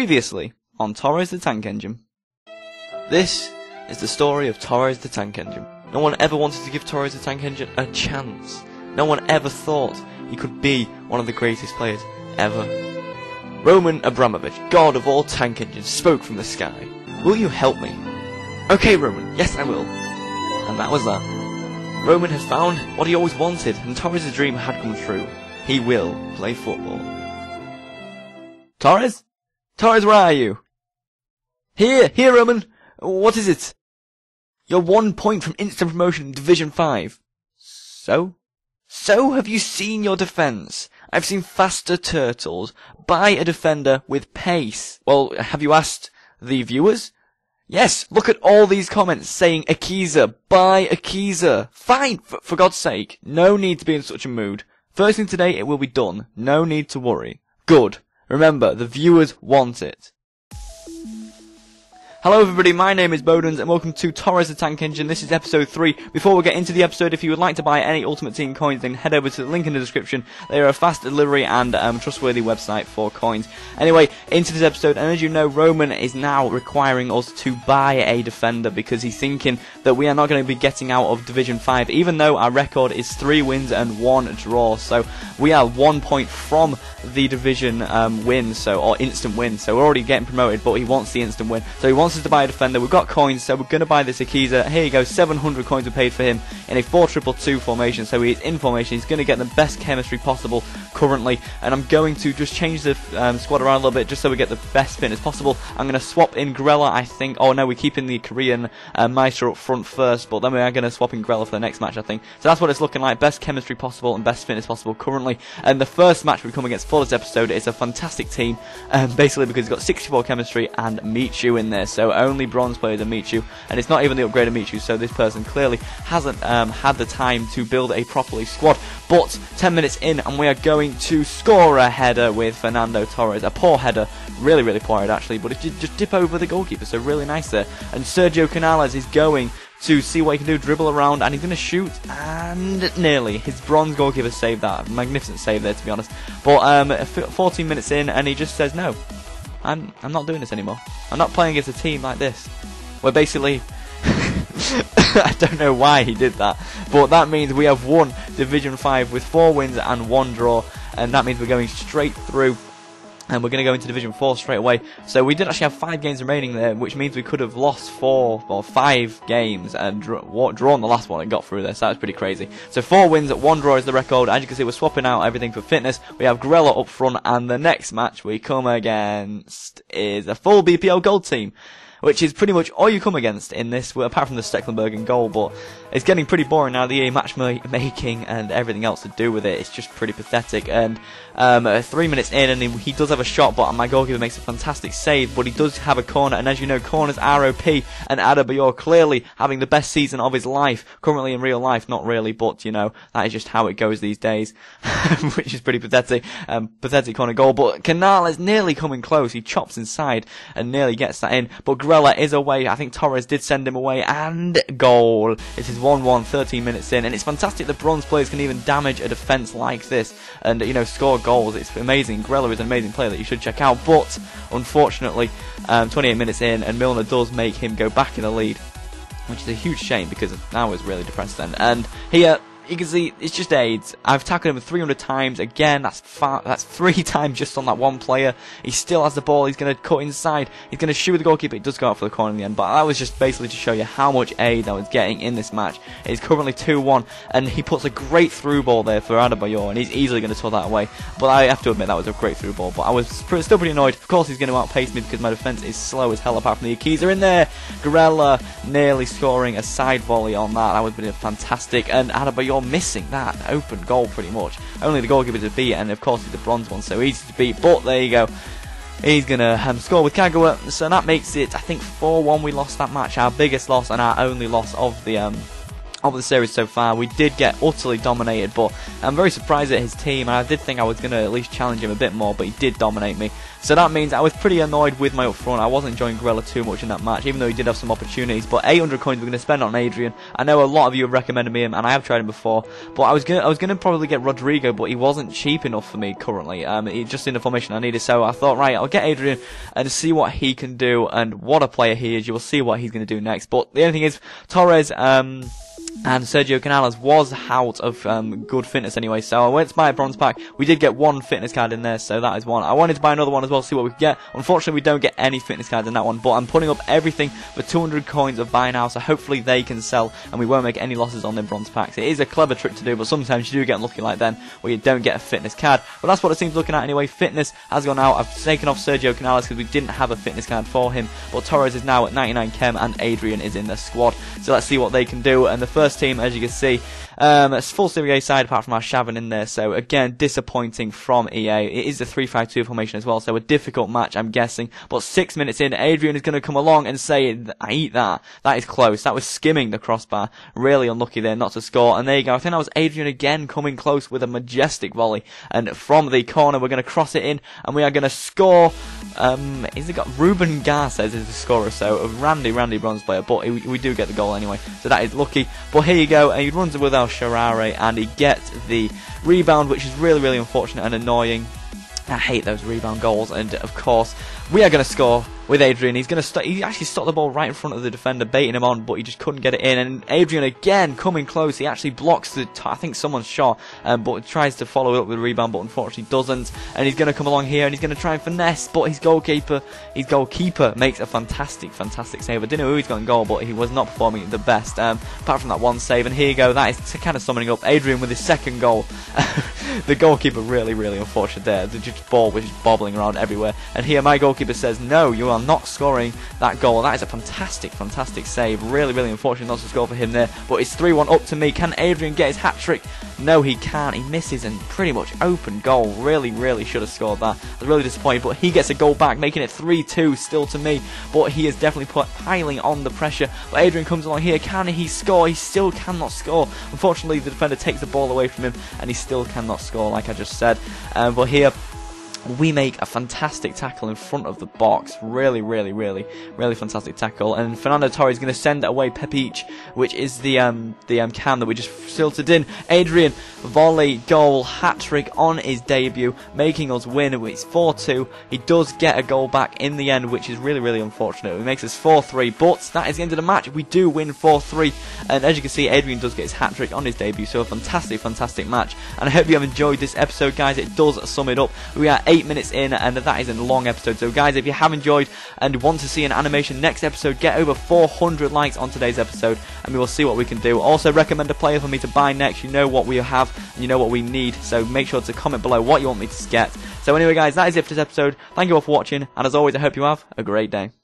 Previously on Torres the Tank Engine. This is the story of Torres the Tank Engine. No one ever wanted to give Torres the Tank Engine a chance. No one ever thought he could be one of the greatest players ever. Roman Abramovich, god of all tank engines, spoke from the sky. Will you help me? Okay, Roman, yes I will. And that was that. Roman had found what he always wanted, and Torres' dream had come true. He will play football. Torres? Torres, where are you? Here, Roman. What is it? You're 1 point from instant promotion in Division 5. So? So have you seen your defence? I've seen faster turtles by a defender with pace. Well, have you asked the viewers? Yes, look at all these comments saying Akiza, buy Akiza. Fine, for God's sake. No need to be in such a mood. First thing today, it will be done. No need to worry. Good. Remember, the viewers want it. Hello everybody, my name is Bodens and welcome to Torres the Tank Engine. This is episode 3. Before we get into the episode, if you would like to buy any Ultimate Team coins, then head over to the link in the description. They are a fast delivery and trustworthy website for coins. Anyway, into this episode, and as you know, Roman is now requiring us to buy a defender because he's thinking that we are not going to be getting out of Division 5, even though our record is 3 wins and 1 draw. So we are 1 point from the division win, or instant win. So we're already getting promoted, but he wants the instant win. So he wants us to buy a defender. We've got coins, so we're going to buy this Akiza. Here you go, 700 coins we paid for him in a 4-2-2 formation. So he's in formation. He's going to get the best chemistry possible currently, and I'm going to just change the squad around a little bit just so we get the best fitness possible. I'm going to swap in Grella, I think. Oh no, we're keeping the Korean Maestro up front first, but then we are going to swap in Grella for the next match, I think. So that's what it's looking like. Best chemistry possible and best fitness possible currently. And the first match we come against for this episode is a fantastic team, basically because it's got 64 chemistry and Michu in there. So only bronze players are Michu, and it's not even the upgraded Michu, so this person clearly hasn't had the time to build a properly squad. But 10 minutes in, and we are going to score a header with Fernando Torres. A poor header, really poor header actually, but if you just dip over the goalkeeper, so really nice there. And Sergio Canales is going to see what he can do, dribble around, and he's going to shoot, and nearly. His bronze goalkeeper saved that. Magnificent save there, to be honest. But 14 minutes in, and he just says, no, I'm not doing this anymore. I'm not playing against a team like this. We're basically... I don't know why he did that, but that means we have won Division 5 with 4 wins and 1 draw, and that means we're going straight through. And we're going to go into Division 4 straight away. So we did actually have 5 games remaining there, which means we could have lost 4 or 5 games and drawn the last one and got through there. So that was pretty crazy. So 4 wins, 1 draw is the record. As you can see, we're swapping out everything for fitness. We have Grella up front, and the next match we come against is a full BPL Gold team, which is pretty much all you come against in this, apart from the Stecklenberg goal. But it's getting pretty boring now, the EA matchmaking and everything else to do with it. It's just pretty pathetic. And 3 minutes in, and he does have a shot, but my goalkeeper makes a fantastic save, but he does have a corner, and as you know, corners are OP, and Adebayor clearly having the best season of his life, currently in real life, not really, but you know, that is just how it goes these days, which is pretty pathetic. Pathetic corner goal, but Canales nearly coming close. He chops inside and nearly gets that in, but Grella is away. I think Torres did send him away, and goal. It is 1-1, 13 minutes in, and it's fantastic that bronze players can even damage a defence like this, and you know, score goals. It's amazing. Grella is an amazing player that you should check out, but unfortunately 28 minutes in, and Milner does make him go back in the lead, which is a huge shame because I was really depressed then. And here you can see it's just AIDS. I've tackled him 300 times. Again, that's 3 times just on that one player. He still has the ball. He's going to cut inside. He's going to shoot with the goalkeeper. It does go out for the corner in the end. But that was just basically to show you how much AIDS I was getting in this match. It's currently 2-1. And he puts a great through ball there for Adebayor. And he's easily going to tuck that away. But I have to admit that was a great through ball. But I was still pretty annoyed. Of course, he's going to outpace me because my defence is slow as hell apart from the Akiza in there. Grella nearly scoring a side volley on that. That would have been fantastic. And Adebayor missing that open goal pretty much. Only the goalkeeper to beat, and of course it's the bronze one, so easy to beat. But there you go. He's going to score with Kagawa, so that makes it, I think, 4-1 we lost that match. Our biggest loss and our only loss of the of the series so far. We did get utterly dominated, but I'm very surprised at his team, and I did think I was going to at least challenge him a bit more, but he did dominate me. So that means I was pretty annoyed with my up front. I wasn't enjoying Gorilla too much in that match, even though he did have some opportunities. But 800 coins we're going to spend on Adrian. I know a lot of you have recommended me him, and I have tried him before. But I was gonna probably get Rodrigo, but he wasn't cheap enough for me currently. He's just in the formation I needed. So I thought, right, I'll get Adrian and see what he can do, and what a player he is. You will see what he's going to do next. But the only thing is, Torres and Sergio Canales was out of good fitness anyway, so I went to buy a bronze pack. We did get one fitness card in there, so that is one. I wanted to buy another one as well, see what we could get. Unfortunately, we don't get any fitness cards in that one, but I'm putting up everything for 200 coins of buy now, so hopefully they can sell, and we won't make any losses on them bronze packs. It is a clever trick to do, but sometimes you do get lucky like then, where you don't get a fitness card. But that's what it seems looking at anyway. Fitness has gone out. I've taken off Sergio Canales because we didn't have a fitness card for him, but Torres is now at 99 chem, and Adrian is in the squad. So let's see what they can do, and the first team, as you can see, it's full Serie A side apart from our Shavin in there, so again disappointing from EA. It is the 3-5-2 formation as well, so a difficult match I'm guessing. But 6 minutes in, Adrian is going to come along and say, I eat that. That is close. That was skimming the crossbar. Really unlucky there not to score. And there you go. I think that was Adrian again coming close with a majestic volley. And from the corner we're going to cross it in and we are going to score. Is it got Ruben Garces is the scorer, so a Randy bronze player, but we do get the goal anyway, so that is lucky. But here you go, and he runs it with El Sharare and he gets the rebound, which is really unfortunate and annoying. I hate those rebound goals, and of course we are going to score with Adrian. He's going to he actually stopped the ball right in front of the defender, baiting him on, but he just couldn't get it in. And Adrian again coming close. He actually blocks I think someone's shot, but tries to follow it up with a rebound, but unfortunately doesn't. And he's going to come along here and he's going to try and finesse, but his goalkeeper makes a fantastic save. I didn't know who he's got in goal, but he was not performing the best, apart from that one save. And here you go. That is kind of summing up Adrian with his second goal. The goalkeeper really unfortunate there. The ball was just bobbling around everywhere. And here my goalkeeper says, no, you are not scoring that goal. That is a fantastic save. Really unfortunate not to score for him there. But it's 3-1 up to me. Can Adrian get his hat-trick? No, he can't. He misses and pretty much open goal. Really should have scored that. I was really disappointed, but he gets a goal back, making it 3-2 still to me. But he is definitely piling on the pressure. But Adrian comes along here. Can he score? He still cannot score. Unfortunately, the defender takes the ball away from him, and he still cannot score, like I just said. But here we make a fantastic tackle in front of the box. Really fantastic tackle. And Fernando Torres is going to send away Pepic, which is the cam that we just filtered in. Adrian, volley, goal, hat-trick on his debut, making us win. It's 4-2. He does get a goal back in the end, which is really unfortunate. It makes us 4-3, but that is the end of the match. We do win 4-3. And as you can see, Adrian does get his hat-trick on his debut, so a fantastic match. And I hope you have enjoyed this episode, guys. It does sum it up. We are 8 minutes in, and that is a long episode. So guys, if you have enjoyed and want to see an animation next episode, get over 400 likes on today's episode and we will see what we can do. Also recommend a player for me to buy next. You know what we have and you know what we need, so make sure to comment below what you want me to get. So anyway guys, that is it for this episode. Thank you all for watching, and as always I hope you have a great day.